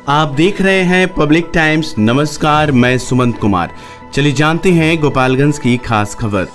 आप देख रहे हैं पब्लिक टाइम्स। नमस्कार, मैं सुमंत कुमार। चलिए जानते हैं गोपालगंज की खास खबर।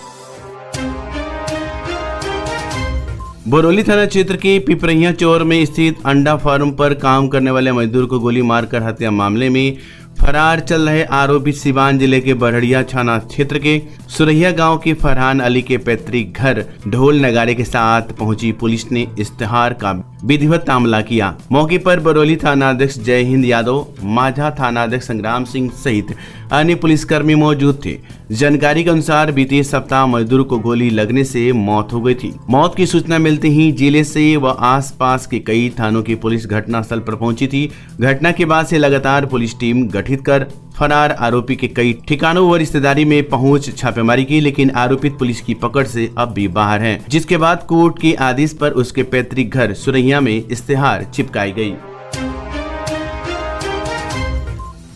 बरौली थाना क्षेत्र के पिपरैया चौर में स्थित अंडा फार्म पर काम करने वाले मजदूर को गोली मारकर हत्या मामले में फरार चल रहे आरोपी सिवान जिले के बड़हड़िया थाना क्षेत्र के सुरैया गांव के फरहान अली के पैतृक घर ढोल नगाड़े के साथ पहुंची पुलिस ने इश्तेहार का विधिवत तामला किया। मौके पर बरौली थानाध्यक्ष जय हिंद यादव, माझा थानाध्यक्ष संग्राम सिंह सहित अन्य पुलिसकर्मी मौजूद थे। जानकारी के अनुसार बीते सप्ताह मजदूर को गोली लगने से मौत हो गई थी। मौत की सूचना मिलते ही जिले से व आसपास के कई थानों की पुलिस घटनास्थल पर पहुंची थी। घटना के बाद से लगातार पुलिस टीम गठित कर फरार आरोपी के कई ठिकानों व रिश्तेदारी में पहुंच छापेमारी की, लेकिन आरोपित पुलिस की पकड़ से अब भी बाहर हैं। जिसके बाद कोर्ट के आदेश पर उसके पैतृक घर सुरैया में इश्तेहार चिपकाई गई।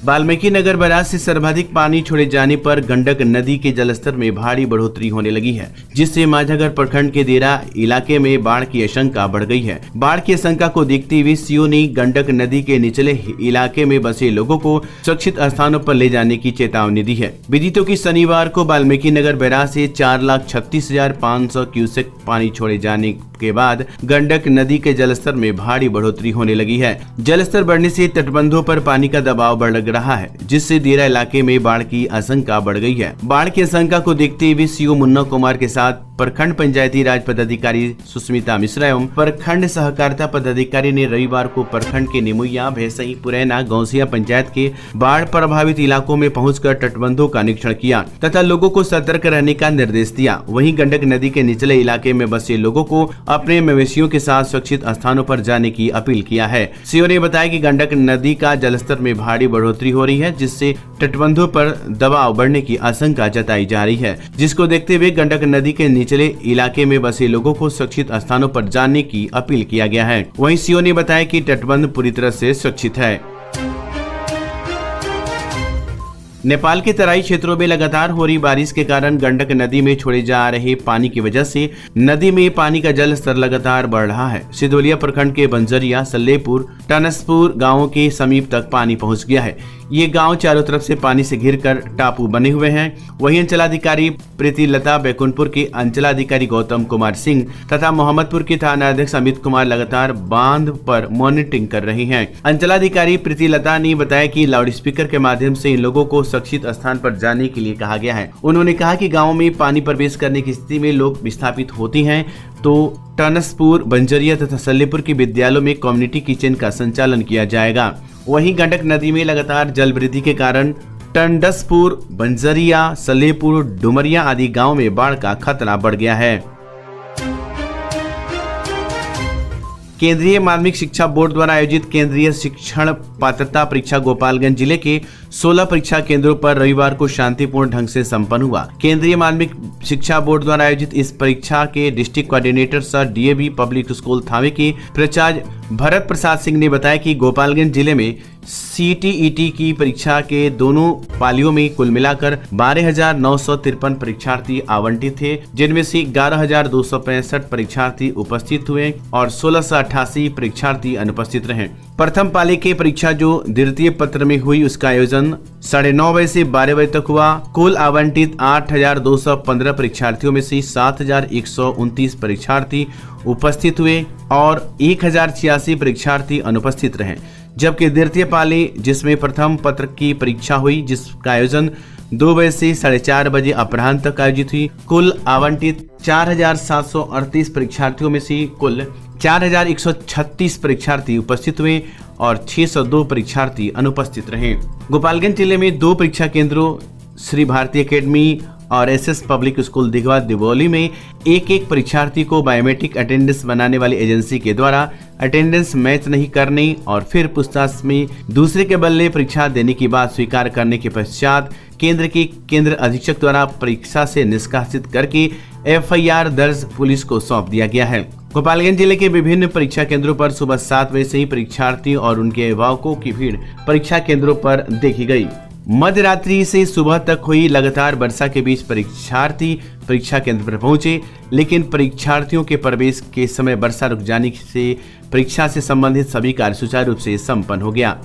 वाल्मीकि नगर बैराज से सर्वाधिक पानी छोड़े जाने पर गंडक नदी के जलस्तर में भारी बढ़ोतरी होने लगी है, जिससे माझागढ़ प्रखंड के देरा इलाके में बाढ़ की आशंका बढ़ गई है। बाढ़ की आशंका को देखते हुए सीओ ने गंडक नदी के निचले इलाके में बसे लोगों को सुरक्षित स्थानों पर ले जाने की चेतावनी दी है। विदितों की शनिवार को वाल्मीकि नगर बैराज से 4,36,500 क्यूसेक पानी छोड़े जाने के बाद गंडक नदी के जलस्तर में भारी बढ़ोतरी होने लगी है। जलस्तर बढ़ने से तटबंधों पर पानी का दबाव बढ़ रहा है, जिससे देरा इलाके में बाढ़ की आशंका बढ़ गई है। बाढ़ की आशंका को देखते हुए सीओ मुन्ना कुमार के साथ प्रखंड पंचायती राज पदाधिकारी सुस्मिता मिश्रा एवं प्रखंड सहकारिता पदाधिकारी ने रविवार को प्रखंड के निमुया, भैसई, पुरैना, गौसिया पंचायत के बाढ़ प्रभावित इलाकों में पहुंचकर तटबंधों का निरीक्षण किया तथा लोगों को सतर्क रहने का निर्देश दिया। वहीं गंडक नदी के निचले इलाके में बसे लोगों को अपने मवेशियों के साथ सुरक्षित स्थानों पर जाने की अपील किया है। सीओ ने बताया कि गंडक नदी का जलस्तर में भारी बढ़ोतरी हो रही है, जिससे तटबंधों पर दबाव बढ़ने की आशंका जताई जा रही है, जिसको देखते हुए गंडक नदी के निचले इलाके में बसे लोगों को सुरक्षित स्थानों पर जाने की अपील किया गया है। वहीं सीओ ने बताया कि तटबंध पूरी तरह से सुरक्षित है। नेपाल के तराई क्षेत्रों में लगातार हो रही बारिश के कारण गंडक नदी में छोड़े जा रहे पानी की वजह से नदी में पानी का जल स्तर लगातार बढ़ रहा है। सिधोलिया प्रखंड के बंजरिया, सल्लेपुर, टनसपुर गांवों के समीप तक पानी पहुंच गया है। ये गांव चारों तरफ से पानी से घिरकर टापू बने हुए हैं। वहीं अंचलाधिकारी प्रीतिलता, बैकुंठपुर के अंचलाधिकारी गौतम कुमार सिंह तथा मोहम्मदपुर के थानाध्यक्ष अमित कुमार लगातार बांध पर मॉनिटरिंग कर रहे हैं। अंचलाधिकारी प्रीतिलता ने बताया कि लाउडस्पीकर के माध्यम से इन लोगों को सुरक्षित स्थान पर जाने के लिए कहा गया है। उन्होंने कहा कि गाँव में पानी प्रवेश करने की स्थिति में लोग विस्थापित होते हैं तो टनसपुर, बंजरिया तथा सल्लेपुर के विद्यालयों में कम्युनिटी किचन का संचालन किया जाएगा। वहीं गंडक नदी में लगातार जल वृद्धि के कारण टंडसपुर, बंजरिया, सल्लेपुर, डुमरिया आदि गांव में बाढ़ का खतरा बढ़ गया है। केंद्रीय माध्यमिक शिक्षा बोर्ड द्वारा आयोजित केंद्रीय शिक्षण पात्रता परीक्षा गोपालगंज जिले के 16 परीक्षा केंद्रों पर रविवार को शांतिपूर्ण ढंग से संपन्न हुआ। केंद्रीय माध्यमिक शिक्षा बोर्ड द्वारा आयोजित इस परीक्षा के district coordinator sir DAV public school Thawe के प्राचार्य भरत प्रसाद सिंह ने बताया कि गोपालगंज जिले में सीटीईटी की परीक्षा के दोनों पालियों में कुल मिलाकर 12,953 परीक्षार्थी आवंटित थे, जिनमें से 11,265 परीक्षार्थी उपस्थित हुए और 1,688 परीक्षार्थी अनुपस्थित रहे। प्रथम पाली की परीक्षा जो द्वितीय पत्र में हुई, उसका आयोजन 9:30 बजे से 12 बजे तक हुआ। कुल आवंटित 8,215 परीक्षार्थियों में से 7,129 परीक्षार्थी उपस्थित हुए और 1,086 परीक्षार्थी अनुपस्थित रहे। जबकि द्वितीय पाली जिसमें प्रथम पत्र की परीक्षा हुई, जिसका आयोजन 2 बजे से 4:30 बजे अपराह्न तक आयोजित हुई, कुल आवंटित 4,738 परीक्षार्थियों में से कुल 4,136 परीक्षार्थी उपस्थित हुए और 602 परीक्षार्थी अनुपस्थित रहे। गोपालगंज जिले में 2 परीक्षा केंद्रों श्री भारती एकेडमी और एसएस पब्लिक स्कूल दिघवा दिवौली में एक परीक्षार्थी को बायोमेट्रिक अटेंडेंस बनाने वाली एजेंसी के द्वारा अटेंडेंस मैच नहीं करने और फिर पूछताछ में दूसरे के बदले परीक्षा देने की बात स्वीकार करने के पश्चात केंद्र के केंद्र अधीक्षक द्वारा परीक्षा से निष्कासित करके एफआईआर दर्ज पुलिस को सौंप दिया गया है। गोपालगंज जिले के विभिन्न परीक्षा केंद्रों पर सुबह 7 बजे से ही परीक्षार्थी और उनके अभिभावकों की भीड़ परीक्षा केंद्रों पर देखी गई। मध्य रात्रि से सुबह तक हुई लगातार वर्षा के बीच परीक्षार्थी परीक्षा केंद्र पर पहुंचे, लेकिन परीक्षार्थियों के प्रवेश के समय वर्षा रुक जाने से परीक्षा से संबंधित सभी कार्य सुचारू रूप से संपन्न हो गया।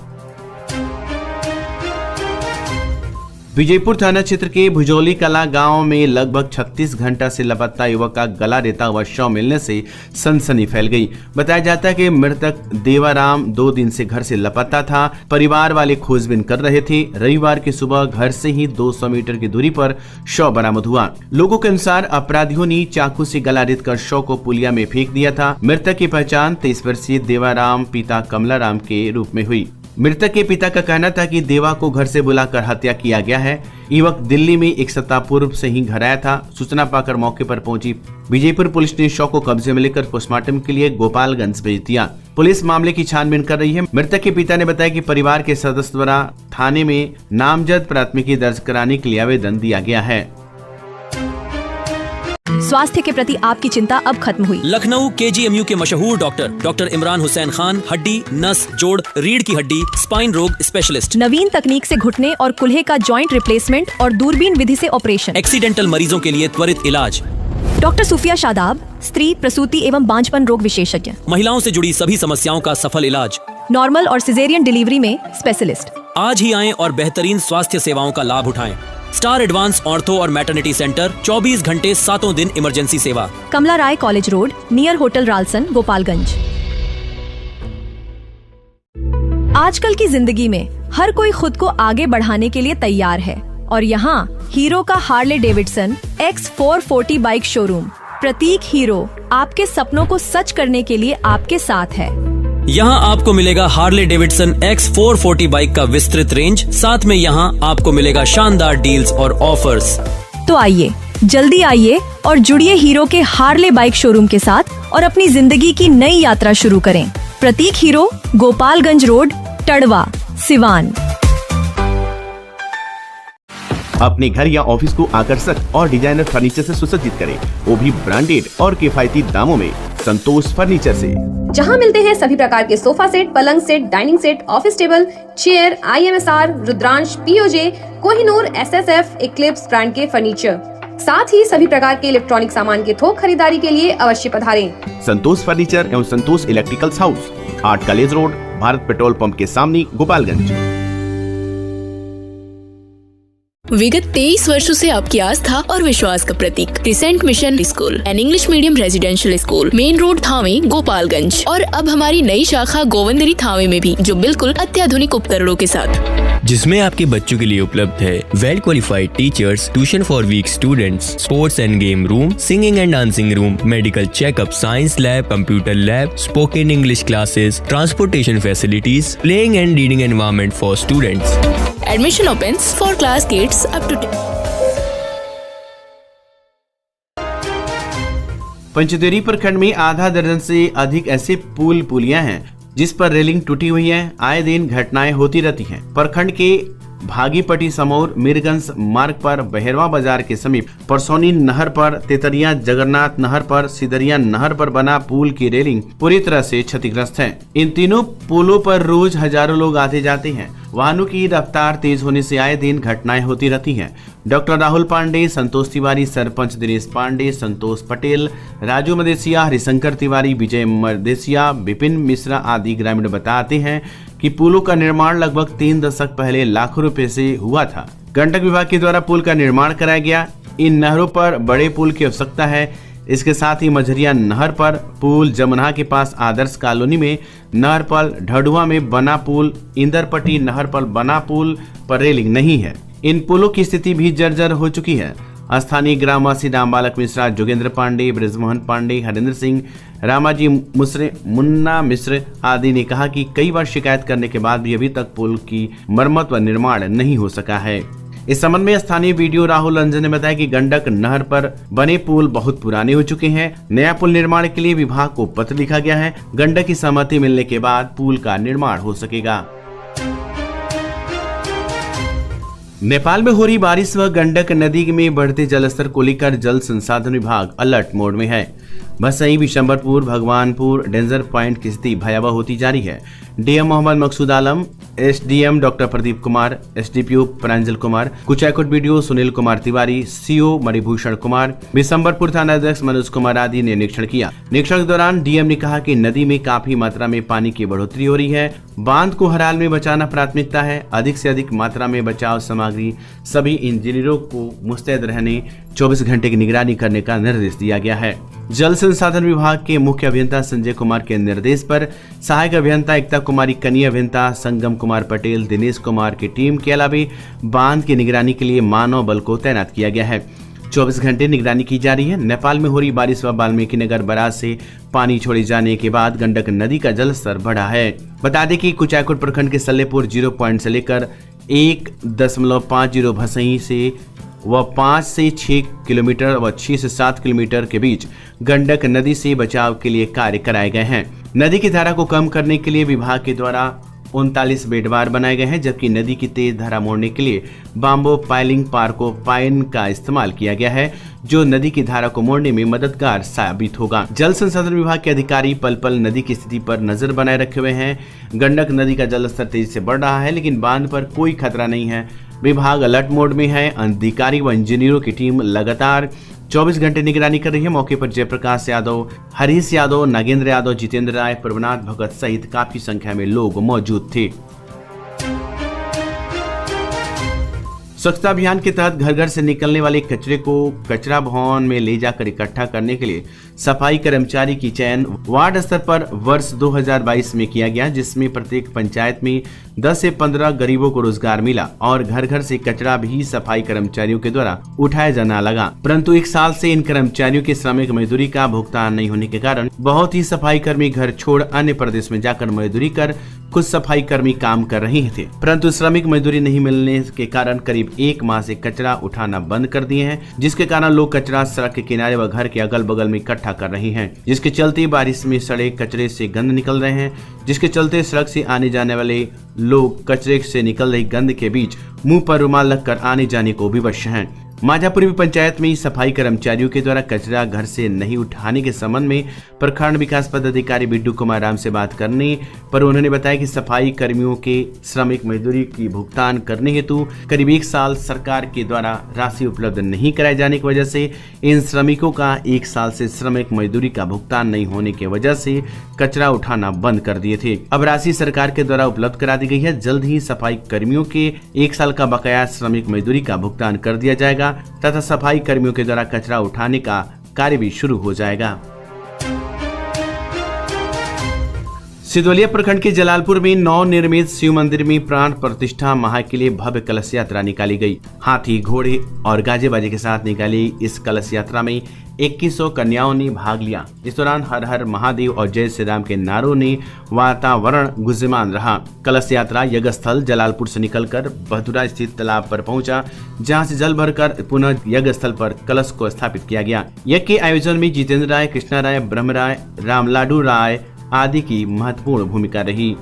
विजयपुर थाना क्षेत्र के भुजौली कला गांव में लगभग 36 घंटा से लापता युवक का गला रेता हुआ शव मिलने से सनसनी फैल गई। बताया जाता है कि मृतक देवाराम 2 दिन से घर से लापता था। परिवार वाले खोजबीन कर रहे थे। रविवार की सुबह घर से ही 200 मीटर की दूरी पर शव बरामद हुआ। लोगों के अनुसार अपराधियों ने चाकू से गला रेत कर शव को पुलिया में फेंक दिया था। मृतक की पहचान 23 वर्षीय देवाराम पिता कमलाराम के रूप में हुई। मृतक के पिता का कहना था कि देवा को घर से बुलाकर हत्या किया गया है। युवक दिल्ली में एक सप्ताह पूर्व से ही घर आया था। सूचना पाकर मौके पर पहुंची विजयपुर पुलिस ने शव को कब्जे में लेकर पोस्टमार्टम के लिए गोपालगंज भेज दिया। पुलिस मामले की छानबीन कर रही है। मृतक के पिता ने बताया कि परिवार के सदस्य द्वारा थाने में नामजद प्राथमिकी दर्ज कराने के लिए आवेदन दिया गया है। स्वास्थ्य के प्रति आपकी चिंता अब खत्म हुई। लखनऊ KGMU के मशहूर डॉक्टर इमरान हुसैन खान, हड्डी, नस, जोड़, रीढ़ की हड्डी, स्पाइन रोग स्पेशलिस्ट। नवीन तकनीक से घुटने और कुल्हे का जॉइंट रिप्लेसमेंट और दूरबीन विधि से ऑपरेशन। एक्सीडेंटल मरीजों के लिए त्वरित इलाज। डॉक्टर सूफिया शादाब, स्त्री प्रसूति एवं बांझपन रोग विशेषज्ञ। महिलाओं से जुड़ी सभी समस्याओं का सफल इलाज। नॉर्मल और सिजेरियन डिलीवरी में स्पेशलिस्ट। आज ही आएं और बेहतरीन स्वास्थ्य सेवाओं का लाभ उठाएं। स्टार एडवांस ऑर्थो और मैटरनिटी सेंटर, 24 घंटे 7 दिन इमरजेंसी सेवा। कमला राय college road, near hotel Ralson, Gopalganj. आजकल की जिंदगी में हर कोई खुद को आगे बढ़ाने के लिए तैयार है और यहाँ हीरो का Harley Davidson X440 bike showroom प्रतीक हीरो आपके सपनों को सच करने के लिए आपके साथ है। यहाँ आपको मिलेगा हार्ले डेविडसन X440 बाइक का विस्तृत रेंज। साथ में यहाँ आपको मिलेगा शानदार डील्स और ऑफर्स। तो आइए, जल्दी आइए और जुड़िए हीरो के हार्ले बाइक शोरूम के साथ और अपनी जिंदगी की नई यात्रा शुरू करें। प्रतीक हीरो, गोपालगंज रोड, टड़वा, सिवान। अपने घर या ऑफिस को आकर्षक और डिजाइनर फर्नीचर से सुसज्जित करें, वो भी ब्रांडेड और किफायती दामों में। संतोष फर्नीचर से जहां मिलते हैं सभी प्रकार के सोफा सेट, पलंग set, dining set, office table, chair, IMSR, Rudransh, POJ, Kohinoor, SSF, Eclipse brand के फर्नीचर। साथ ही सभी प्रकार के इलेक्ट्रॉनिक सामान के थोक खरीदारी के लिए अवश्य पधारें। संतोष फर्नीचर एवं Santosh electricals house, 8 college road, Bharat petrol pump के सामने, गोपालगंज। विगत 23 वर्षों से आपकी आस्था और विश्वास का प्रतीक crescent mission school and English medium residential school, main road, Thawe, Gopalganj. और अब हमारी नई शाखा गोविंदरी, थावे में भी, जो बिल्कुल अत्याधुनिक उपकरणों के साथ, जिसमें आपके बच्चों के लिए उपलब्ध है well qualified teachers, tuition for weak students, sports and game room, singing and dancing room, medical checkup, science lab, computer lab, spoken English classes, transportation facilities, playing and reading environment for students. Admission opens for class kids up to 10। Panchderi प्रखंड में आधा दर्जन से अधिक ऐसे पुल पुलियां हैं जिस पर रेलिंग टूटी हुई है। आए दिन घटनाएं होती रहती हैं। प्रखंड के भागीपट्टी समौर मीरगंज मार्ग पर बहेरवा बाजार के समीप परसौनी नहर पर, तेतरिया जगन्नाथ नहर पर, सिदरिया नहर पर बना पुल की रेलिंग पूरी तरह से क्षतिग्रस्त है। इन तीनों पुलों पर रोज हजारों लोग आते जाते हैं। वाहनों की रफ्तार तेज होने से आए दिन घटनाएं होती रहती हैं। डॉक्टर राहुल पांडे, संतोष तिवारी, सरपंच दिनेश पांडे, संतोष पटेल, राजू मदेसिया, हरिशंकर तिवारी, विजय मदेसिया, विपिन मिश्रा आदि ग्रामीण बताते हैं कि पुलों का निर्माण लगभग 3 दशक पहले लाखों रुपए से हुआ था। गंडक विभाग के द्वारा पुल का निर्माण कराया गया। इन नहरों पर बड़े पुल की आवश्यकता है। इसके साथ ही मझरिया नहर पर पुल, जमुना के पास आदर्श कॉलोनी में नहर पर, ढड़ुआ में बना पुल, इंदरपट्टी नहर पर बना पुल पर रेलिंग नहीं है। इन पुलों की स्थिति भी जर्जर हो चुकी है। स्थानीय ग्रामवासी रामबालक मिश्रा, जोगेंद्र पांडे, ब्रजमोहन पांडे, हरेंद्र सिंह, रामाजी मुसरे, मुन्ना मिश्र आदि ने कहा कि कई बार शिकायत करने के बाद भी अभी तक पुल की मरम्मत व निर्माण नहीं हो सका है। इस संबंध में स्थानीय वीडियो राहुल रंजन ने बताया कि गंडक नहर पर बने पुल बहुत पुराने हो चुके हैं। नया पुल निर्माण के लिए विभाग को पत्र लिखा गया है। गंडक की सहमति मिलने के बाद पुल का निर्माण हो सकेगा। नेपाल में हो रही बारिश व गंडक नदी में बढ़ते जलस्तर को लेकर जल संसाधन विभाग अलर्ट मोड में है। भसई, बिशंबरपुर, भगवानपुर डेंजर पॉइंट की स्थिति भयावह होती जा रही है। DM Mohammad Maqsood Alam, SDM doctor Pradeep Kumar, SDPO Pranjal Kumar, Kuchaikot BDO Sunil Kumar Tiwari, CO Manibhushan Kumar, Bishambharpur थाना अध्यक्ष मनोज कुमार आदि ने निरीक्षण किया। निरीक्षण के दौरान डीएम ने कहा कि नदी में काफी मात्रा में पानी की बढ़ोतरी हो रही है, बांध को हर हाल में बचाना प्राथमिकता है। अधिक से अधिक मात्रा में बचाव सामग्री सभी इंजीनियरों को मुस्तैद रहने 24 घंटे की निगरानी करने का निर्देश दिया गया है। जल संसाधन विभाग के मुख्य अभियंता संजय कुमार के निर्देश पर सहायक अभियंता एकता कुमारी, कनीय अभियंता संगम कुमार पटेल, दिनेश कुमार की टीम के अलावा बांध की निगरानी के लिए मानव बल को तैनात किया गया है। 24 घंटे निगरानी की जा रही है। नेपाल में हो रही बारिश व वाल्मीकि नगर बराज से पानी छोड़े जाने के बाद गंडक नदी का जलस्तर बढ़ा है। बता दें कि कुचायकोट प्रखंड के सल्लेपुर 0 पॉइंट से लेकर 1.50 भसई से व 5 से 6 किलोमीटर व 6 से 7 किलोमीटर के बीच गंडक नदी से बचाव के लिए कार्य कराए गए हैं। नदी की धारा को कम करने के लिए विभाग के द्वारा 39 बेडवार बनाए गए हैं, जबकि नदी की तेज धारा मोड़ने के लिए बाम्बो पाइलिंग पार्को पाइन का इस्तेमाल किया गया है, जो नदी की धारा को मोड़ने में मददगार साबित होगा। जल संसाधन विभाग के अधिकारी पल पल नदी की स्थिति पर नजर बनाए रखे हुए हैं। गंडक नदी का जलस्तर तेजी से बढ़ रहा है, लेकिन बांध पर कोई खतरा नहीं है। विभाग अलर्ट मोड में है। अधिकारी व इंजीनियरों की टीम लगातार 24 घंटे निगरानी कर रही है। मौके पर जयप्रकाश यादव, हरीश यादव, नागेंद्र यादव, जितेंद्र राय, प्रभुनाथ भगत सहित काफी संख्या में लोग मौजूद थे। स्वच्छता अभियान के तहत घर घर से निकलने वाले कचरे को कचरा भवन में ले जाकर इकट्ठा करने के लिए सफाई कर्मचारी की चयन वार्ड स्तर पर वर्ष 2022 में किया गया, जिसमें प्रत्येक पंचायत में 10 से 15 गरीबों को रोजगार मिला और घर घर से कचरा भी सफाई कर्मचारियों के द्वारा उठाया जाना लगा। परंतु 1 साल से इन कर्मचारियों की श्रमिक मजदूरी का भुगतान नहीं होने के कारण बहुत ही सफाई कर्मी घर छोड़ अन्य प्रदेश में जाकर मजदूरी कर कुछ सफाई कर्मी काम कर रहे थे, परंतु श्रमिक मजदूरी नहीं मिलने के कारण करीब 1 माह से कचरा उठाना बंद कर दिए हैं, जिसके कारण लोग कचरा सड़क के किनारे व घर के अगल बगल में इकट्ठा कर रहे हैं, जिसके चलते बारिश में सड़े कचरे से गंद निकल रहे हैं, जिसके चलते सड़क से आने जाने वाले लोग कचरे से निकल रही गंद के बीच मुंह पर रुमाल रखकर आने जाने को विवश हैं। माझापुरी पंचायत में सफाई कर्मचारियों के द्वारा कचरा घर से नहीं उठाने के संबंध में प्रखंड विकास पदाधिकारी बिड्डू कुमार राम से बात करने पर उन्होंने बताया कि सफाई कर्मियों के श्रमिक मजदूरी की भुगतान करने हेतु करीब 1 साल सरकार के द्वारा राशि उपलब्ध नहीं कराए जाने की वजह से इन श्रमिकों का 1 साल से श्रमिक मजदूरी का भुगतान नहीं होने की वजह से कचरा उठाना बंद कर दिए थे। अब राशि सरकार के द्वारा उपलब्ध करा दी गई है। जल्द ही सफाई कर्मियों के 1 साल का बकाया श्रमिक मजदूरी का भुगतान कर दिया जाएगा तथा सफाई कर्मियों के द्वारा कचरा उठाने का कार्य भी शुरू हो जाएगा। सिदोलिया प्रखंड के जलालपुर में नवनिर्मित शिव मंदिर में प्राण प्रतिष्ठा माह के लिए भव्य कलश यात्रा निकाली गई। हाथी, घोड़े और गाजे बाजे के साथ निकाली इस कलश यात्रा में 2100 कन्याओं ने भाग लिया। इस दौरान हर हर महादेव और जय श्री राम के नारों ने वातावरण गुंजयमान रहा। कलश यात्रा यज्ञ स्थल जलालपुर से निकलकर बहदुरा स्थित तालाब पर पहुंचा, जहां से जल भरकर पुनः यज्ञ स्थल पर कलश को स्थापित किया गया। यज्ञ के आयोजन में जितेंद्र राय, कृष्णा राय, ब्रह्म राय, रामलाडू राय आदि की महत्वपूर्ण भूमिका रही।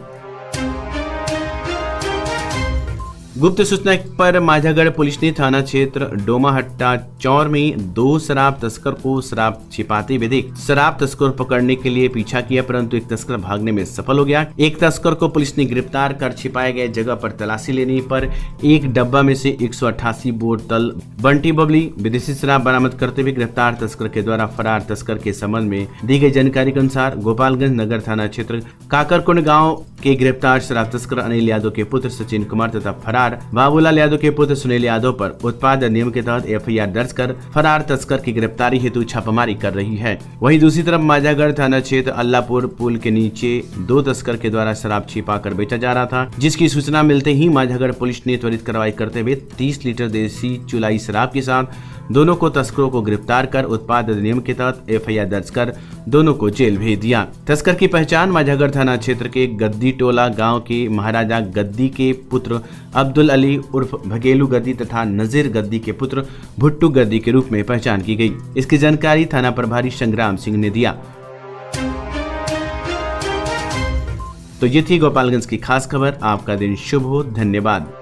गुप्त सूचना पर माझागढ़ पुलिस ने थाना क्षेत्र डोमाहट्टा चौर में 2 शराब तस्कर को शराब छिपाते हुए देख शराब तस्कर पकड़ने के लिए पीछा किया, परंतु एक तस्कर भागने में सफल हो गया। एक तस्कर को पुलिस ने गिरफ्तार कर छिपाए गए जगह पर तलाशी लेने पर एक डब्बा में से 188 बोतल बंटी बबली विदेशी शराब बरामद करते हुए गिरफ्तार तस्कर के द्वारा फरार तस्कर के संबंध में दी गई जानकारी के अनुसार गोपालगंज नगर थाना क्षेत्र काकरकुंड गाँव के गिरफ्तार शराब तस्कर अनिल यादव के पुत्र सचिन कुमार तथा फरार बाबूलाल यादव के पुत्र सुनील यादव पर उत्पाद अधिनियम के तहत एफआईआर दर्ज कर फरार तस्कर की गिरफ्तारी हेतु छापामारी कर रही है। वहीं दूसरी तरफ माझागढ़ थाना क्षेत्र अल्लापुर पुल के नीचे 2 तस्कर के द्वारा शराब छिपा कर बेचा जा रहा था, जिसकी सूचना मिलते ही माझागढ़ पुलिस ने त्वरित कार्रवाई करते हुए 30 लीटर देसी चुलाई शराब के साथ दोनों को तस्करों को गिरफ्तार कर उत्पाद अधिनियम के तहत एफआईआर दर्ज कर दोनों को जेल भेज दिया। तस्कर की पहचान माझागढ़ थाना क्षेत्र के गद्दी टोला गांव के महाराजा गद्दी के पुत्र अब्दुल अली उर्फ भगेलू गद्दी तथा नजीर गद्दी के पुत्र भुट्टू गद्दी के रूप में पहचान की गई। इसकी जानकारी थाना प्रभारी संग्राम सिंह ने दिया। तो ये थी गोपालगंज की खास खबर। आपका दिन शुभ हो। धन्यवाद।